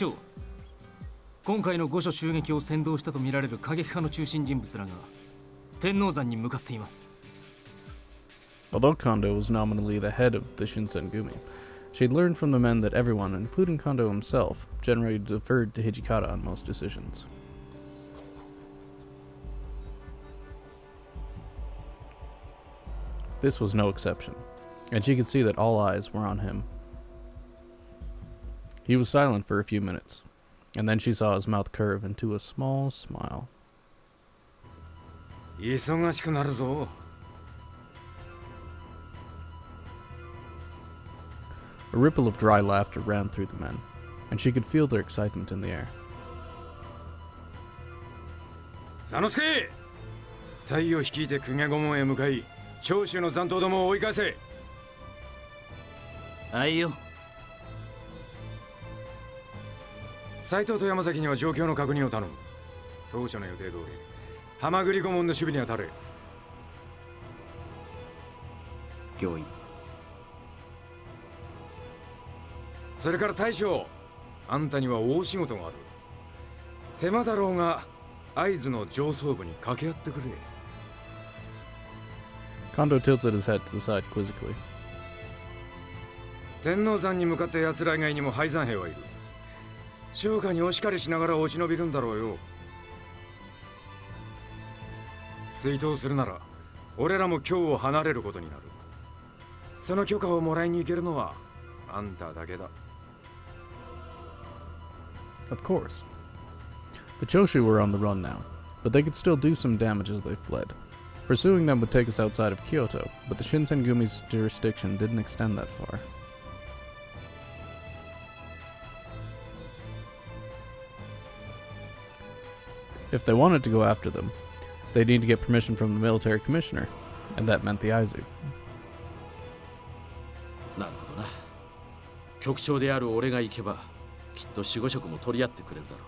長、今回の御所襲撃を先導したとみられる過激派の中心人物らが天王山に向かっています。 Although Kondo was nominally the head of the Shinsengumi, she had learned from the men that everyone, including Kondo himself, generally deferred to Hijikata on most decisions. This was no exception, and she could see that all eyes were on him. He was silent for a few minutes, and then she saw his mouth curve into a small smile. 忙しくなるぞ。 A ripple of dry laughter ran through the men, and she could feel their excitement in the air. 佐之助、太陽を率いて公家御門へ向かい、長州の残党どもを追い返せ。はいよ。斎藤と山崎には状況の確認を頼む。当初の予定通り、浜栗御門の守備に当たれ。御意。それから大将、あんたには大仕事がある。手間だろうが、会津の上層部に掛け合ってくれ。 Kondo tilted his head to the side quizzically. 天王山に向かって奴ら以外にも廃山兵はいる。商家にお叱りしながら落ち延びるんだろうよ。追悼するなら、俺らも京を離れることになる。その許可をもらいに行けるのは、あんただけだ。 Of course. The Choshu were on the run now, but they could still do some damage as they fled. Pursuing them would take us outside of Kyoto, but the Shinsengumi's jurisdiction didn't extend that far. If they wanted to go after them, they'd need to get permission from the military commissioner, and that meant the Aizu. なるほどな。局長である俺が行けば、きっと守護職も取り合ってくれるだろう。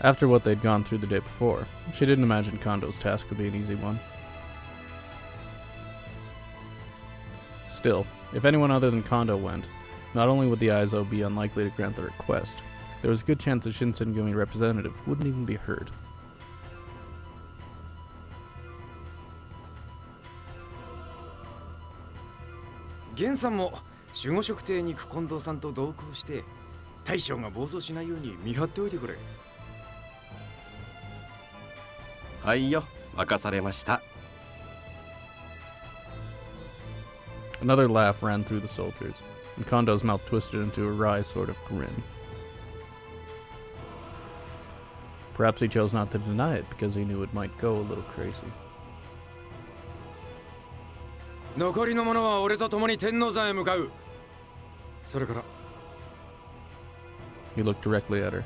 After what they'd gone through the day before, she didn't imagine Kondo's task would be an easy one. Still, if anyone other than Kondo went, not only would the Aizo be unlikely to grant the request, there was a good chance the Shinsengumi representative wouldn't even be heard. Genさんも守護職邸に行く近藤さんと同行して、大将が暴走しないように見張っておいてくれ。 はいよ、任されました。 Another laugh ran through the soldiers, and Kondo's mouth twisted into a wry sort of grin. Perhaps he chose not to deny it because he knew it might go a little crazy. 残りの者は俺と共に天王山へ向かう。それから。 He looked directly at her.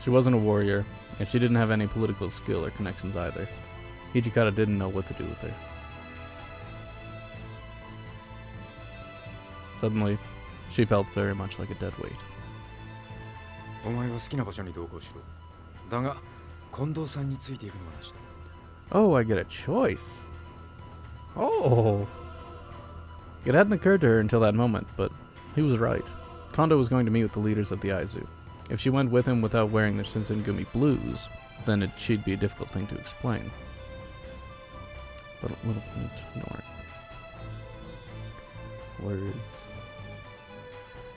She wasn't a warrior, and she didn't have any political skill or connections either. Hijikata didn't know what to do with her. Suddenly, she felt very much like a dead weight. お前が好きな場所に同行しろ。だが、近藤さんについていくのがなしだ。Oh, I get a choice. Oh. It hadn't occurred to her until that moment, but he was right. Kondo was going to meet with the leaders of the Aizu. If she went with him without wearing the Shinsengumi blues, then she'd be a difficult thing to explain. Little point, ignore it. Words.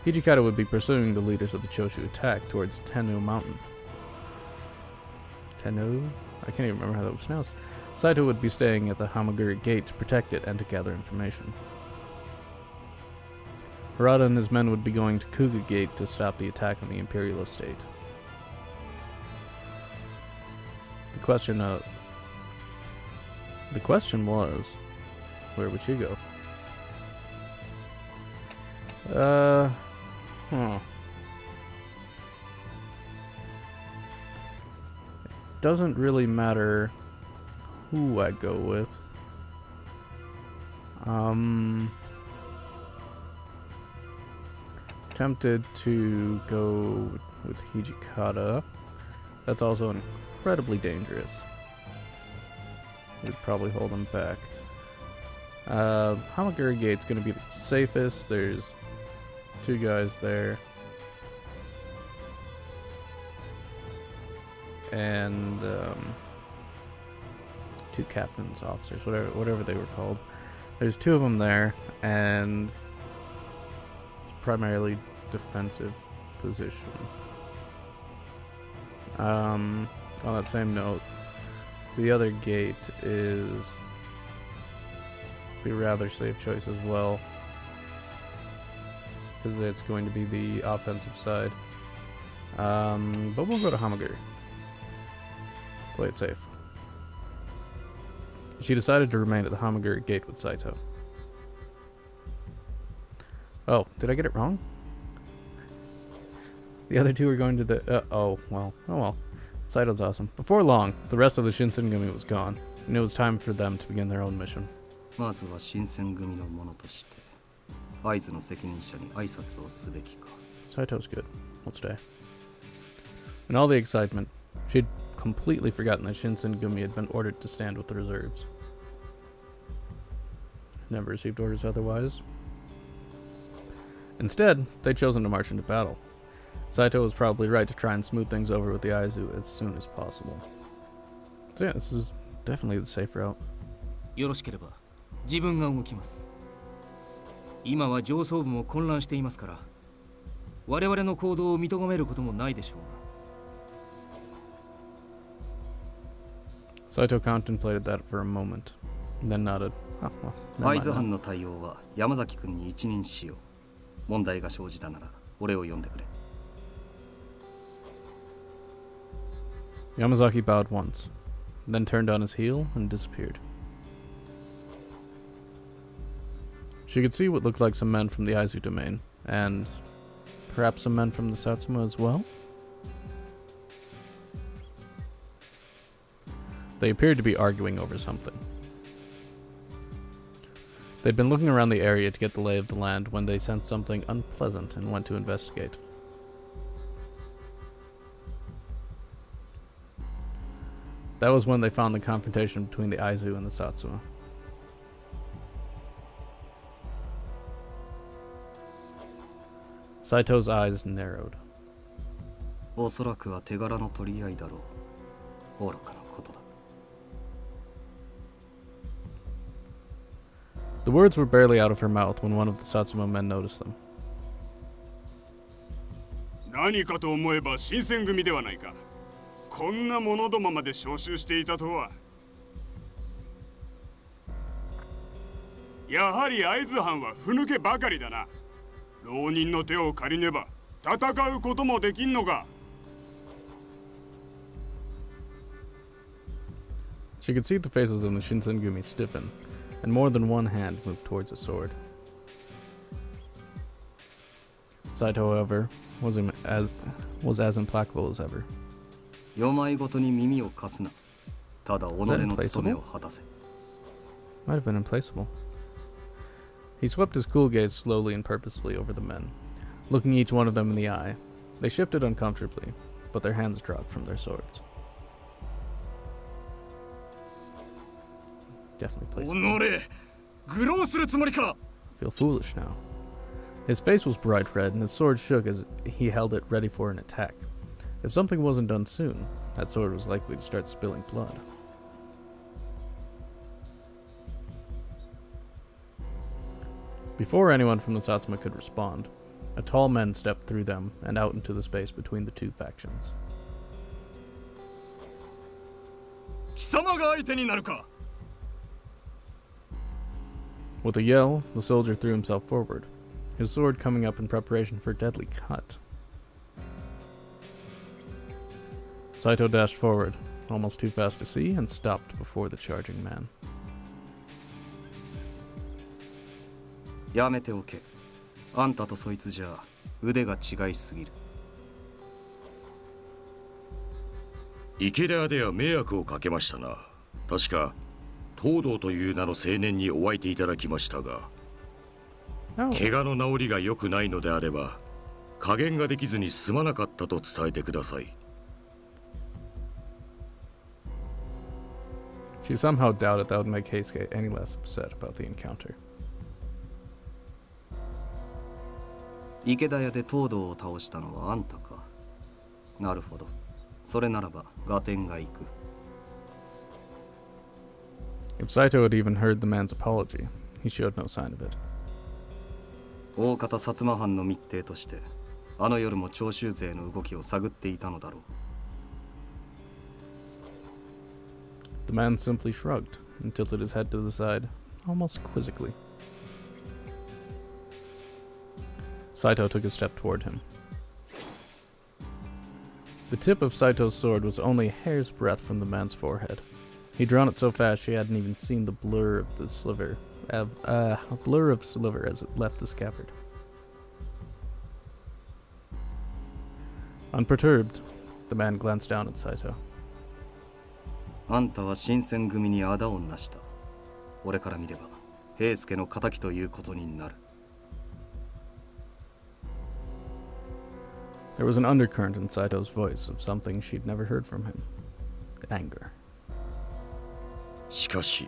Hijikata would be pursuing the leaders of the Choshu attack towards Tenno Mountain. Tenno? I can't even remember how that was pronounced. Saito would be staying at the Hamaguri Gate to protect it and to gather information. Harada and his men would be going to Kuga Gate to stop the attack on the Imperial Estate. The question was, where would she go? It doesn't really matter who I go with. Tempted to go with Hijikata. That's also incredibly dangerous. would probably hold him back. Hamaguri Gate's gonna be the safest. There's 2 guys there. And 2 captains, officers, whatever they were called. There's 2 of them there, and it's primarily defensive position. On that same note, the other gate is a rather safe choice as well, because it's going to be the offensive side. But we'll go to Hamaguri. Play it safe. She decided to remain at the Hamaguri Gate with Saito. Oh, did I get it wrong? The other 2 are going to the... oh well. Saito's awesome. Before long, the rest of the Shinsengumi was gone, and it was time for them to begin their own mission. まずは新選組の者として会津の責任者に挨拶をすべきか。 Saito's good. We'll stay. In all the excitement, she'd completely forgotten that Shinsengumi had been ordered to stand with the reserves. Never received orders otherwise. Instead, they'd chosen to march into battle. Saito was probably right to try and smooth things over with the Aizu as soon as possible. So yeah, this is definitely the safe route. よろしければ自分が動きます。今は上層部も混乱していますから、我々の行動を認めることもないでしょうが。Saito contemplated that for a moment, and then nodded. Oh, well, never 会 mind 津 then. 藩の対応は山崎君に一任しよう。問題が生じたなら俺を呼んでくれ。 Yamazaki bowed once, then turned on his heel and disappeared. She could see what looked like some men from the Aizu domain, and perhaps some men from the Satsuma as well? They appeared to be arguing over something. They'd been looking around the area to get the lay of the land when they sensed something unpleasant and went to investigate. That was when they found the confrontation between the Aizu and the Satsuma. Saito's eyes narrowed. おそらくは手柄の取り合いだろう。愚かなことだ。 The words were barely out of her mouth when one of the Satsuma men noticed them. 何かと思えば新選組ではないか。こんな者どもまで招集していたとは。やはり会津藩はふぬけばかりだな。浪人の手を借りねば戦うこともできんのか。 She could see the faces of the Shinsengumi stiffen, and more than one hand moved towards a sword. Saito, however, was as implacable as ever. よまいごとに耳を貸すな。ただ己の務めを果たせ。 Might have been implaceable. He swept his cool gaze slowly and purposefully over the men, looking each one of them in the eye. They shifted uncomfortably, but their hands dropped from their swords. Definitely placeable. Feel foolish now. His face was bright red, and his sword shook as he held it ready for an attack. If something wasn't done soon, that sword was likely to start spilling blood. Before anyone from the Satsuma could respond, a tall man stepped through them and out into the space between the 2 factions. With a yell, the soldier threw himself forward, his sword coming up in preparation for a deadly cut. Saito dashed forward, almost too fast to see, and stopped before the charging man. やめておけ。あんたとそいつじゃ腕が違いすぎる。池田屋では迷惑をかけましたな。確か東堂という名の青年にお相手いただきましたが、怪我の治りが良くないのであれば加減ができずに済まなかったと伝えてください。She somehow doubted that would make Heisuke any less upset about the encounter. 池田屋で東堂を倒したのはあんたか。なるほど。それならば合点がいく。If Saito had even heard the man's apology, he showed no sign of it. 大方薩摩藩の密偵としてあの夜も長州勢の動きを探っていたのだろう。 The man simply shrugged and tilted his head to the side, almost quizzically. Saito took a step toward him. The tip of Saito's sword was only a hair's breadth from the man's forehead. He'd drawn it so fast she hadn't even seen the blur of the sliver, as it left the scabbard. Unperturbed, the man glanced down at Saito. あんたは新選組に仇をなした。俺から見れば平助の仇ということになる。 There was an undercurrent in Saito's voice of something she'd never heard from him. Anger. しかし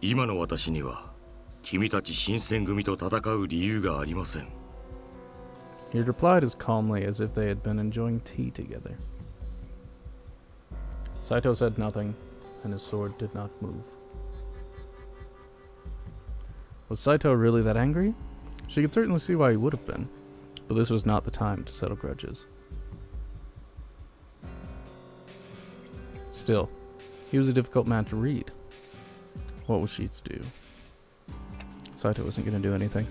今の私には君たち新選組と戦う理由がありません。 He had replied as calmly as if they had been enjoying tea together. Saito said nothing, and his sword did not move. Was Saito really that angry? She could certainly see why he would have been, but this was not the time to settle grudges. Still, he was a difficult man to read. What was she to do? Saito wasn't going to do anything.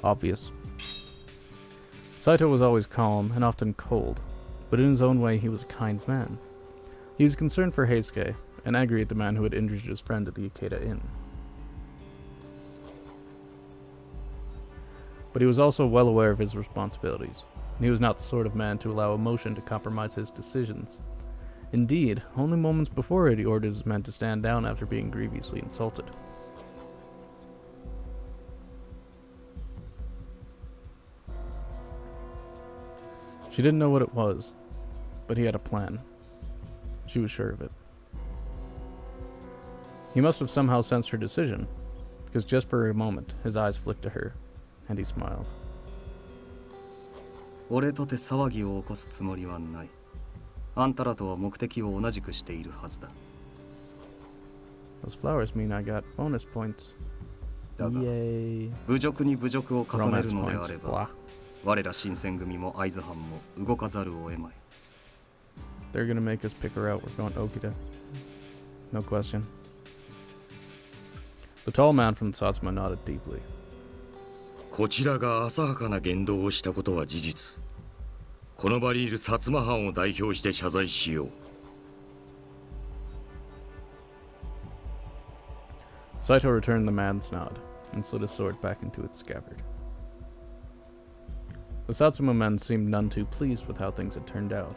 Obvious. Saito was always calm and often cold, but in his own way he was a kind man. He was concerned for Heisuke and angry at the man who had injured his friend at the Ikeda Inn. But he was also well aware of his responsibilities, and he was not the sort of man to allow emotion to compromise his decisions. Indeed, only moments before it he ordered his men to stand down after being grievously insulted. She didn't know what it was, but he had a plan. She was sure of it. He must have somehow sensed her decision, because just for a moment his eyes flicked to her, and he smiled. 俺とて騒ぎを起こすつもりはない。あんたらとは目的を同じくしているはずだ。 Those flowers mean I got bonus points. だが、 Yay. 侮辱に侮辱を重ねる Romance のであ points. れ Blah. ば、我ら新選組も会津藩も動かざるを得まい。 They're gonna make us pick her out. We're going Okita. No question. The tall man from Satsuma nodded deeply. こちらが浅はかな言動をしたことは事実。この場にいる薩摩藩を代表して謝罪しよう。 Saito returned the man's nod and slid his sword back into its scabbard. The Satsuma men seemed none too pleased with how things had turned out,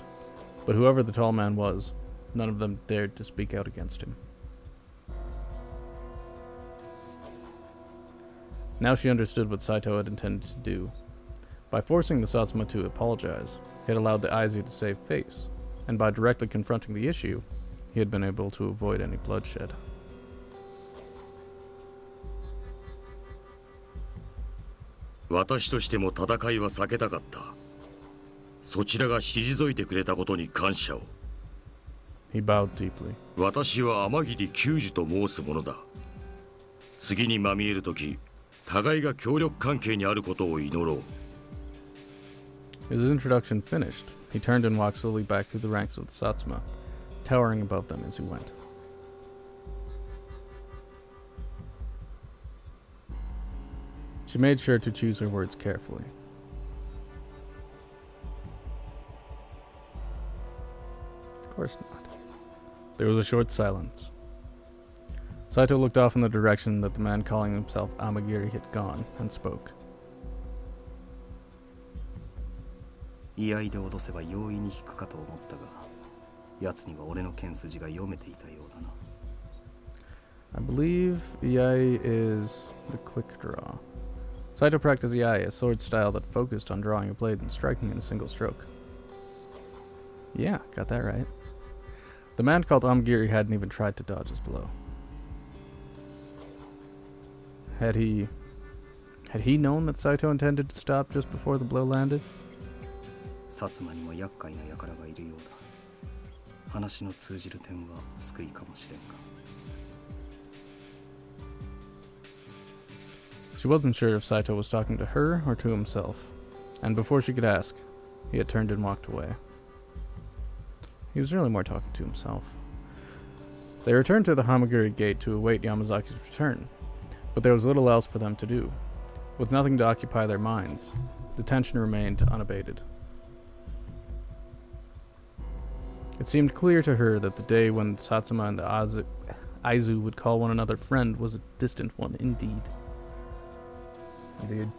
but whoever the tall man was, none of them dared to speak out against him. Now she understood what Saito had intended to do. By forcing the Satsuma to apologize, he had allowed the Aizu to save face, and by directly confronting the issue, he had been able to avoid any bloodshed. 私としても戦いは避けたかった。そちらが退いてくれたことに感謝を。 He bowed deeply. 私は天霧久寿と申すものだ。次にまみえるとき、互いが協力関係にあることを祈ろう。 His introduction finished, he turned and walked slowly back through the ranks of the Satsuma, towering above them as he went. She made sure to choose her words carefully. Of course not. There was a short silence. Saito looked off in the direction that the man calling himself Amagiri had gone, and spoke. 居合で脅せば容易に引くかと思ったが、奴には俺の剣筋が読めていたようだな。 I believe Iai is the quick draw. Saito practiced Iai, a sword style that focused on drawing a blade and striking in a single stroke. Yeah, got that right. The man called Amagiri hadn't even tried to dodge his blow. Had he known that Saito intended to stop just before the blow landed? 薩摩にも厄介な輩がいるようだ。話の通じる点は救いかもしれんが。She wasn't sure if Saito was talking to her or to himself, and before she could ask, he had turned and walked away. He was really more talking to himself. They returned to the Hamaguri gate to await Yamazaki's return, but there was little else for them to do. With nothing to occupy their minds, the tension remained unabated. It seemed clear to her that the day when Satsuma and the Aizu would call one another friend was a distant one indeed. Indeed.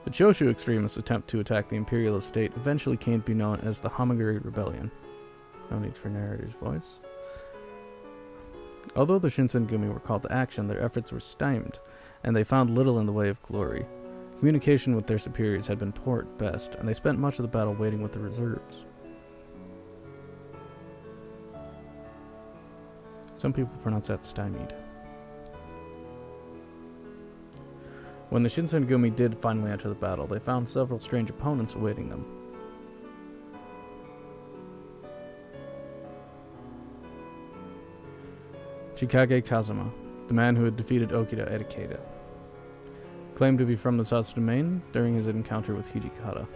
The Choshu extremists' attempt to attack the imperial estate eventually came to be known as the Hamaguri Rebellion. No need for narrator's voice. Although the Shinsengumi were called to action, their efforts were stymied, and they found little in the way of glory. Communication with their superiors had been poor at best, and they spent much of the battle waiting with the reserves. Some people pronounce that stymied. When the Shinsengumi did finally enter the battle, they found several strange opponents awaiting them. Chikage Kazuma, the man who had defeated Okida at Ikeda, claimed to be from the Satsu domain during his encounter with Hijikata.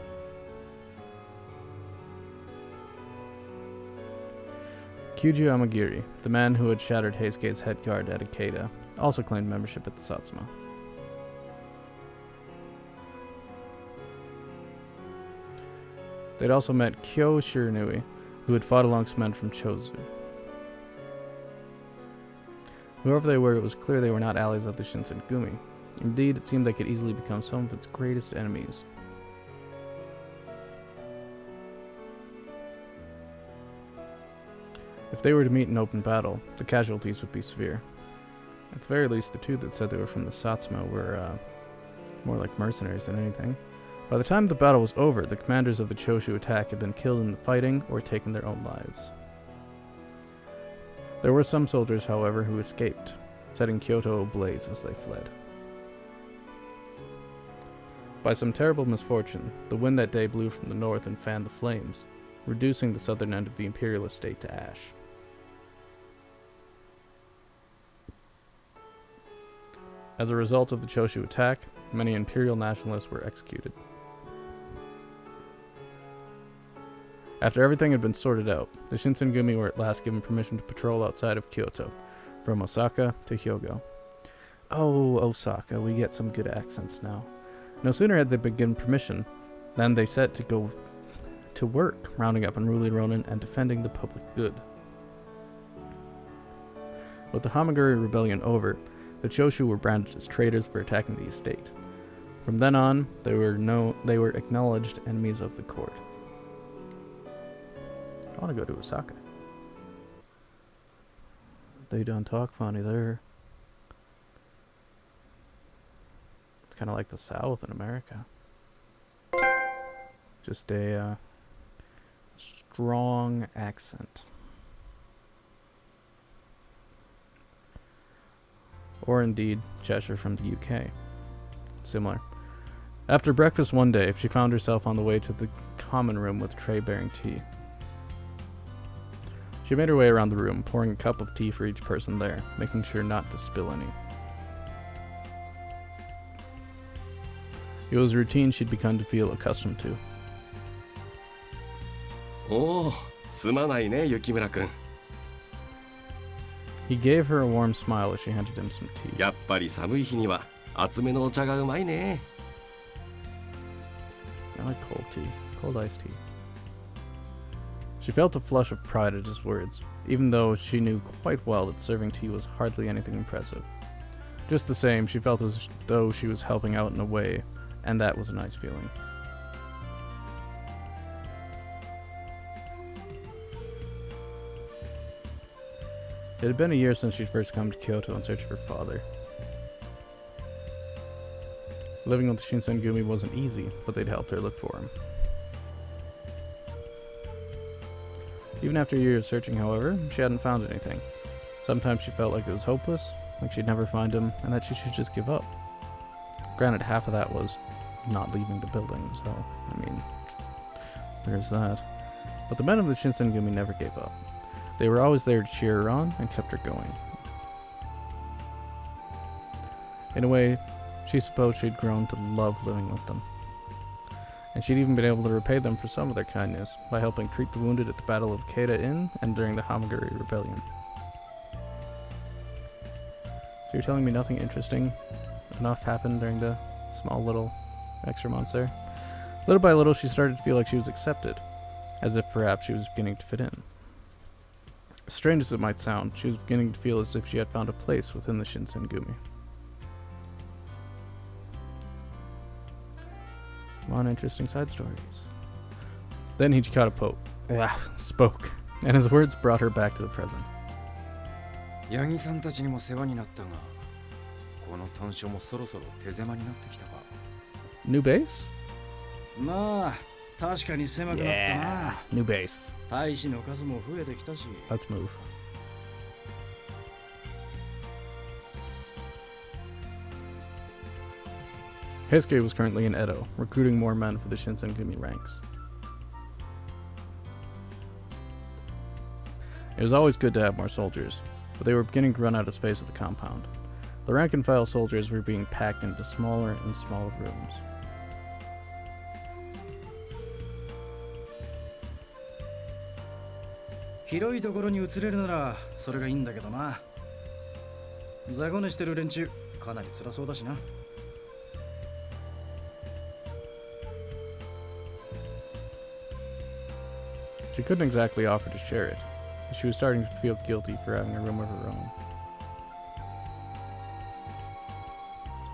Kyuji Amagiri, the man who had shattered Heisuke's head guard at Ikeda, also claimed membership at the Satsuma. They'd also met Kyo Shiranui, who had fought alongside men from Chozu. Whoever they were, it was clear they were not allies of the Shinsengumi. Indeed, it seemed they could easily become some of its greatest enemies. If they were to meet in open battle, the casualties would be severe. At the very least, the two that said they were from the Satsuma were more like mercenaries than anything. By the time the battle was over, the commanders of the Choshu attack had been killed in the fighting or taken their own lives. There were some soldiers, however, who escaped, setting Kyoto ablaze as they fled. By some terrible misfortune, the wind that day blew from the north and fanned the flames, reducing the southern end of the imperial estate to ash. As a result of the Choshu attack, many imperial nationalists were executed. After everything had been sorted out, the Shinsengumi were at last given permission to patrol outside of Kyoto, from Osaka to Hyogo. Oh, Osaka, we get some good accents now. No sooner had they been given permission than they set to go to work, rounding up unruly ronin and defending the public good. With the Hamaguri rebellion over, the Choshu were branded as traitors for attacking the estate. From then on, they were acknowledged enemies of the court. I want to go to Osaka. They done talk funny there. It's kind of like the South in America. Just a strong accent. Or indeed, Cheshire from the UK. Similar. After breakfast one day, she found herself on the way to the common room with a tray bearing tea. She made her way around the room, pouring a cup of tea for each person there, making sure not to spill any. It was a routine she'd begun to feel accustomed to. おお、すまないね、雪村くん。 He gave her a warm smile as she handed him some tea. やっぱり寒い日には厚めのお茶がうまいね。I like cold tea. Cold iced tea. She felt a flush of pride at his words, even though she knew quite well that serving tea was hardly anything impressive. Just the same, she felt as though she was helping out in a way, and that was a nice feeling. It had been a year since she'd first come to Kyoto in search of her father. Living with the Shinsengumi wasn't easy, but they'd helped her look for him. Even after a year of searching, however, she hadn't found anything. Sometimes she felt like it was hopeless, like she'd never find him, and that she should just give up. Granted, half of that was not leaving the building, so, I mean, there's that. But the men of the Shinsengumi never gave up. They were always there to cheer her on and kept her going. In a way, she supposed she'd grown to love living with them. And she'd even been able to repay them for some of their kindness by helping treat the wounded at the Battle of Keita Inn and during the Hamaguri Rebellion. So you're telling me nothing interesting enough happened during the small little extra months there? Little by little, she started to feel like she was accepted, as if perhaps she was beginning to fit in. As strange as it might sound, she was beginning to feel as if she had found a place within the Shinsengumi. Come on, interesting side stories. Then Hichikata spoke, and his words brought her back to the present. ヤギさんたちにも世話になったが、この短所もそろそろ手狭になってきたか。New base? まあ、確かに狭くなったな。New base. 大使の数も増えてきたし。Let's move. Hakuoki was currently in Edo, recruiting more men for the Shinsengumi ranks. It was always good to have more soldiers, but they were beginning to run out of space at the compound. The rank-and-file soldiers were being packed into smaller and smaller rooms. Hiroi いところに移れるならそれがいいんだけどな。雑魚寝してる連中かなり辛そうだしな。She couldn't exactly offer to share it, as she was starting to feel guilty for having a room of her own.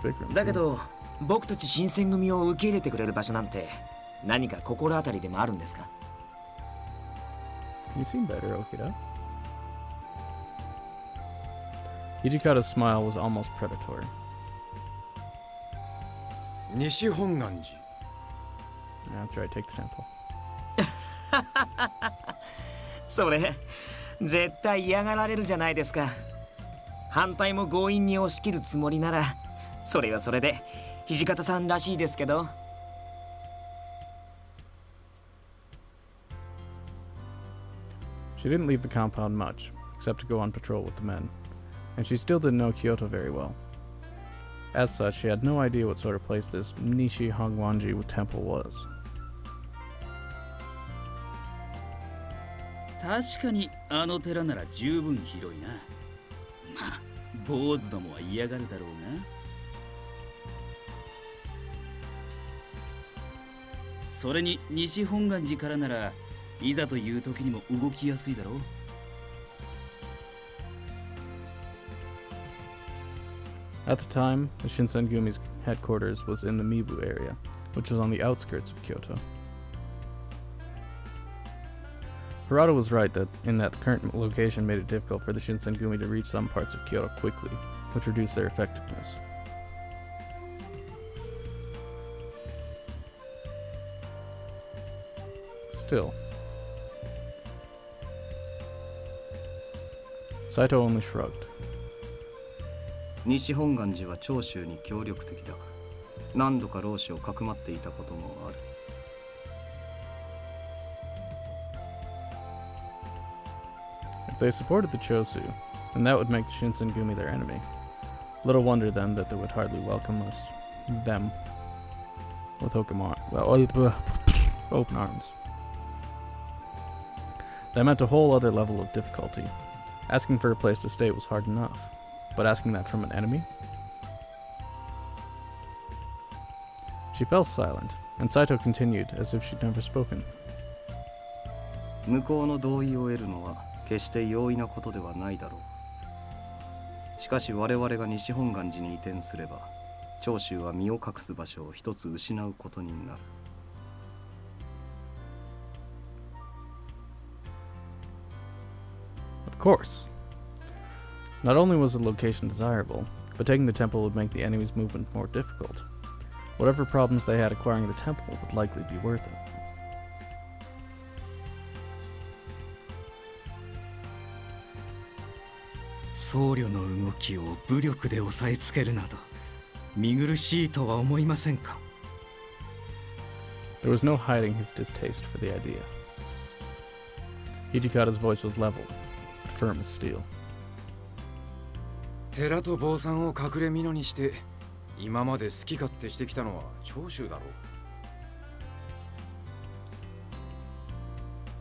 Big room. だけど、僕たち新選組を受け入れてくれる場所なんて何か心当たりでもあるんですか？ You seem better, Okida. Hichikata's smile was almost predatory. 西本願寺。 Yeah, that's right, take the temple. それ絶対嫌がられるじゃないですか。反対も強引に押し切るつもりならそれはそれで土方さんらしいですけど。She didn't leave the compound much, except to go on patrol with the men, and she still didn't know Kyoto very well. As such, she had no idea what sort of place this Nishi Hongwanji temple was. 確かにあの寺なら十分広いな。まあ、坊主どもは嫌がるだろうが。それに西本願寺からならいざという時にも動きやすいだろう。At the time, the Shinsengumi's headquarters was in the Mibu area, which was on the outskirts of Kyoto. Harada was right in that the current location made it difficult for the Shinsengumi to reach some parts of Kyoto quickly, which reduced their effectiveness. Still, Saito only shrugged. 西本願寺は長州に協力的だ。何度か老子をかくまっていたこともある。If they supported the Chosu, then that would make the Shinsengumi their enemy. Little wonder then that they would hardly welcome them with open arms. That meant a whole other level of difficulty. Asking for a place to stay was hard enough, but asking that from an enemy? She fell silent, and Saito continued as if she'd never spoken. 向こうの同意を得るのは決して容易なことではないだろう。しかし我々が西本願寺に移転すれば、長州は身を隠す場所を一つ失うことになる。Of course. Not only was the location desirable, but taking the temple would make the enemy's movement more difficult. Whatever problems they had acquiring the temple would likely be worth it. 僧侶の動きを武力で押さえつけるなど見苦しいとは思いませんか There was no hiding his distaste for the idea. Hijikata's voice was level, but firm as steel. 寺と坊さんを隠れ蓑にして今まで好き勝手してきたのは長州だろう。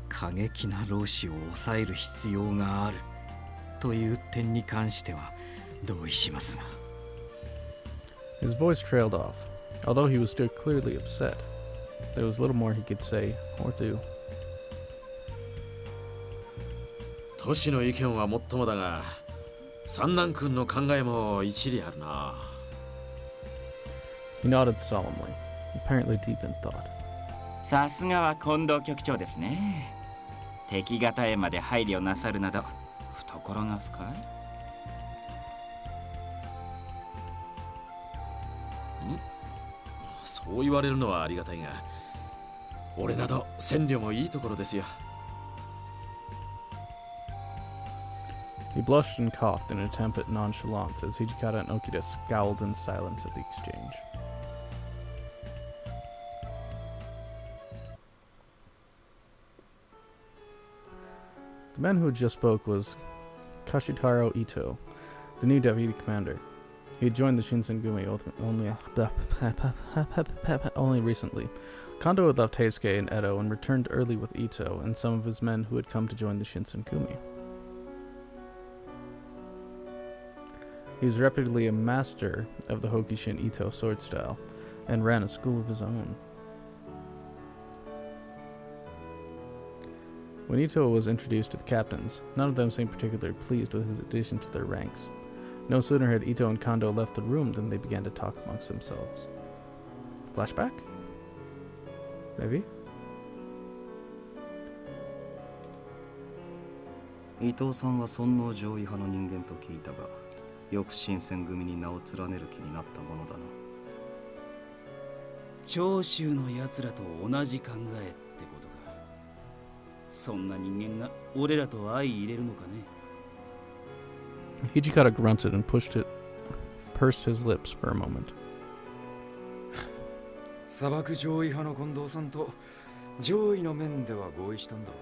過激な老子を抑える必要があるという点に関しては同意しますが。His voice trailed off. Although he was still clearly upset, there was little more he could say or do. 都市の意見はもっともだが、三男君の考えも一理あるな。He nodded solemnly, apparently deep in thought. さすがは近藤局長ですね。敵方へまで配慮なさるなど懐が深い。そう言われるのはありがたいが、俺など千両もいいところですよ。He blushed and coughed in an attempt at nonchalance as Hijikata and Okita scowled in silence at the exchange. The man who had just spoke was Kashitaro Ito, the new deputy commander. He had joined the Shinsengumi only recently. Kondo had left Heisuke and Edo and returned early with Ito and some of his men who had come to join the Shinsengumi. He was reputedly a master of the Hokushin Ito sword style and ran a school of his own. When Ito was introduced to the captains, none of them seemed particularly pleased with his addition to their ranks. No sooner had Ito and Kondo left the room than they began to talk amongst themselves. Flashback? Maybe? 伊藤さんは尊王攘夷派の人間と聞いたが、よく新選組に名を連ねる気になったものだな。長州のやつらと同じ考えってことか。そんな人間が俺らと相入れるのかね。Hijikata grunted and pursed his lips for a moment. 砂漠上位派の近藤さんと上位の面では合意したんだろ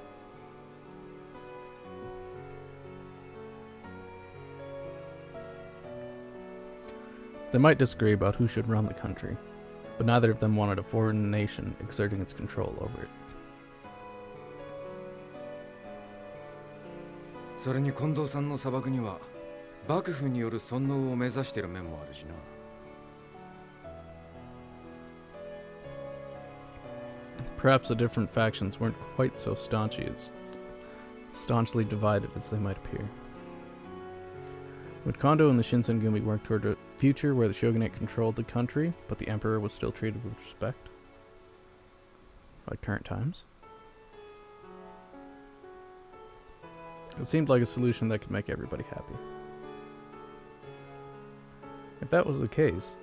う。 They might disagree about who should run the country, but neither of them wanted a foreign nation exerting its control over it. それに近藤さんの砂漠には幕府による尊王を目指している面もあるしな。Perhaps the different factions weren't quite so staunchly divided as they might appear. Would Kondo and the Shinsengumi work toward a future where the shogunate controlled the country, but the emperor was still treated with respect? Like current times? It seemed like a solution that could make everybody happy. If that was the case,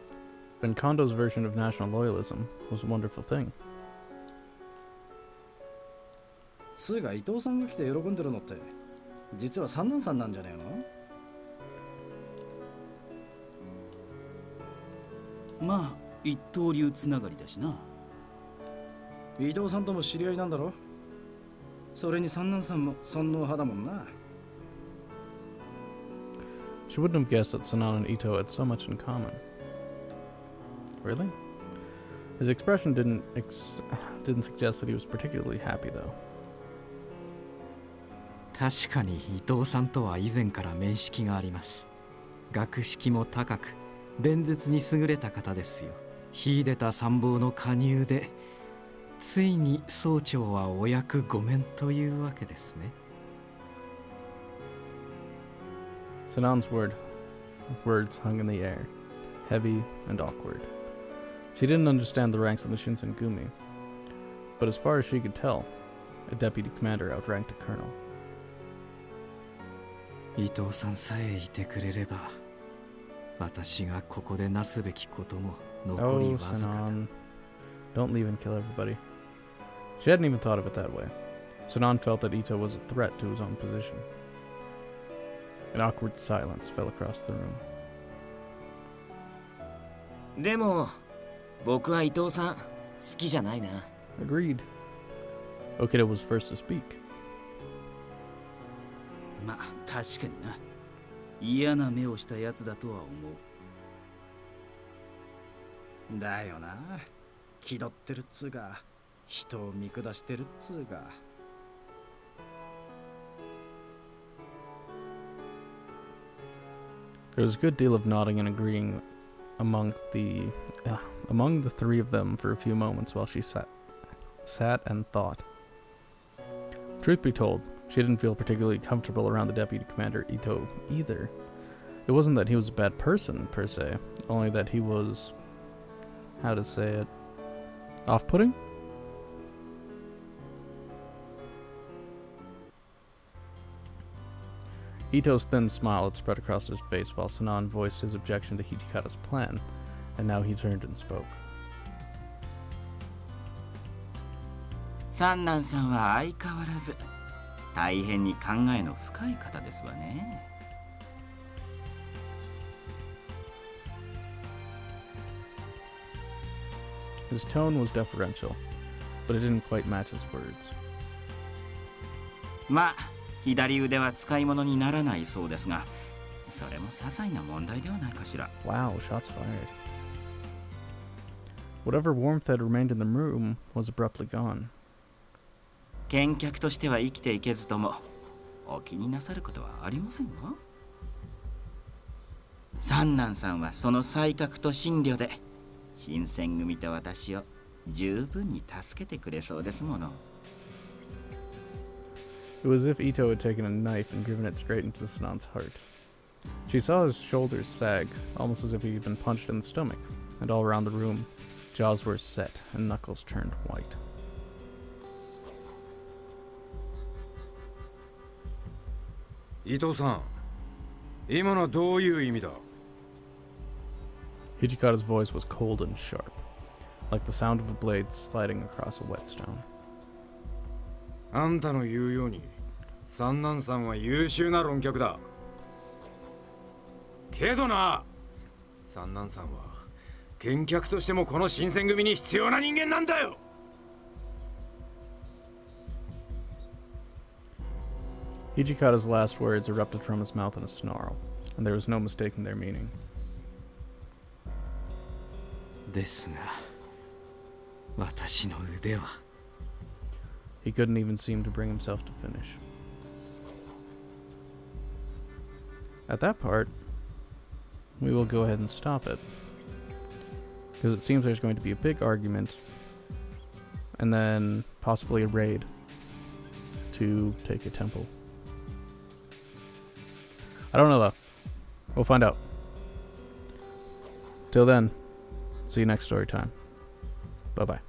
then Kondo's version of national loyalism was a wonderful thing. つうが伊藤さんが来て喜んでるのって実は三男さんなんじゃねえの？まあ一刀流つながりだしな。伊藤さんとも知り合いなんだろ？それに三男さんも尊王派だもんな。 She wouldn't have guessed that Sanan and Ito had so much in common. Really? His expression didn't suggest that he was particularly happy, though. 確かに伊藤さんとは以前から面識があります。学識も高く、弁舌に優れた方ですよ。秀でた参謀の加入で、ついに総長はお役御免というわけですね。Sanan's words hung in the air, heavy and awkward. She didn't understand the ranks of the Shinsengumi, but as far as she could tell, a deputy commander outranked a colonel. 伊藤さんさえいてくれれば私がここでなすべきことも残り Oh, わずかだ。 Sinan. Don't leave and kill everybody. She hadn't even thought of it that way. Sinan felt that Ito was a threat to his own position. An awkward silence fell across the room. でも僕は伊藤さん好きじゃないな。 Agreed. Okita was first to speak. まあ確かにな。嫌な目をしたやつだとは思う。だよな。気取ってるっつうか、人を見下してるっつうか。There was a good deal of nodding and agreeing among the three of them for a few moments while she sat and thought. Truth be told, she didn't feel particularly comfortable around the Deputy Commander Ito either. It wasn't that he was a bad person, per se, only that he was, how to say it, off-putting? Ito's thin smile had spread across his face while Sinan voiced his objection to Hijikata's plan, and now he turned and spoke. 三男さんは相変わらず大変に考えの深い方ですわね。His tone was deferential, but it didn't quite match his words. まあ左腕は使い物にならないそうですが、それも些細な問題ではないかしら。 Wow, shots fired. Whatever warmth had remained in the room was abruptly gone. 見客としては生きていけずともお気になさることはありませんわ。三男さんはその才覚と心慮で新選組と私を十分に助けてくれそうですもの。 It was as if Ito had taken a knife and driven it straight into Sinan's heart. She saw his shoulders sag, almost as if he had been punched in the stomach, and all around the room, jaws were set and knuckles turned white. 伊藤さん、今のはどういう意味だ？ Hijikata's voice was cold and sharp, like the sound of a blade sliding across a whetstone. あんたの言うように、三男さんは優秀な論客だ。けどな、三男さんは見客としてもこの新選組に必要な人間なんだよ。Hijikata's last words erupted from his mouth in a snarl, and there was no mistaking their meaning. ですが、私の腕は。 He couldn't even seem to bring himself to finish. At that part, we will go ahead and stop it, because it seems there's going to be a big argument, and then possibly a raid to take a temple. I don't know though. We'll find out. Till then, see you next story time. Bye bye.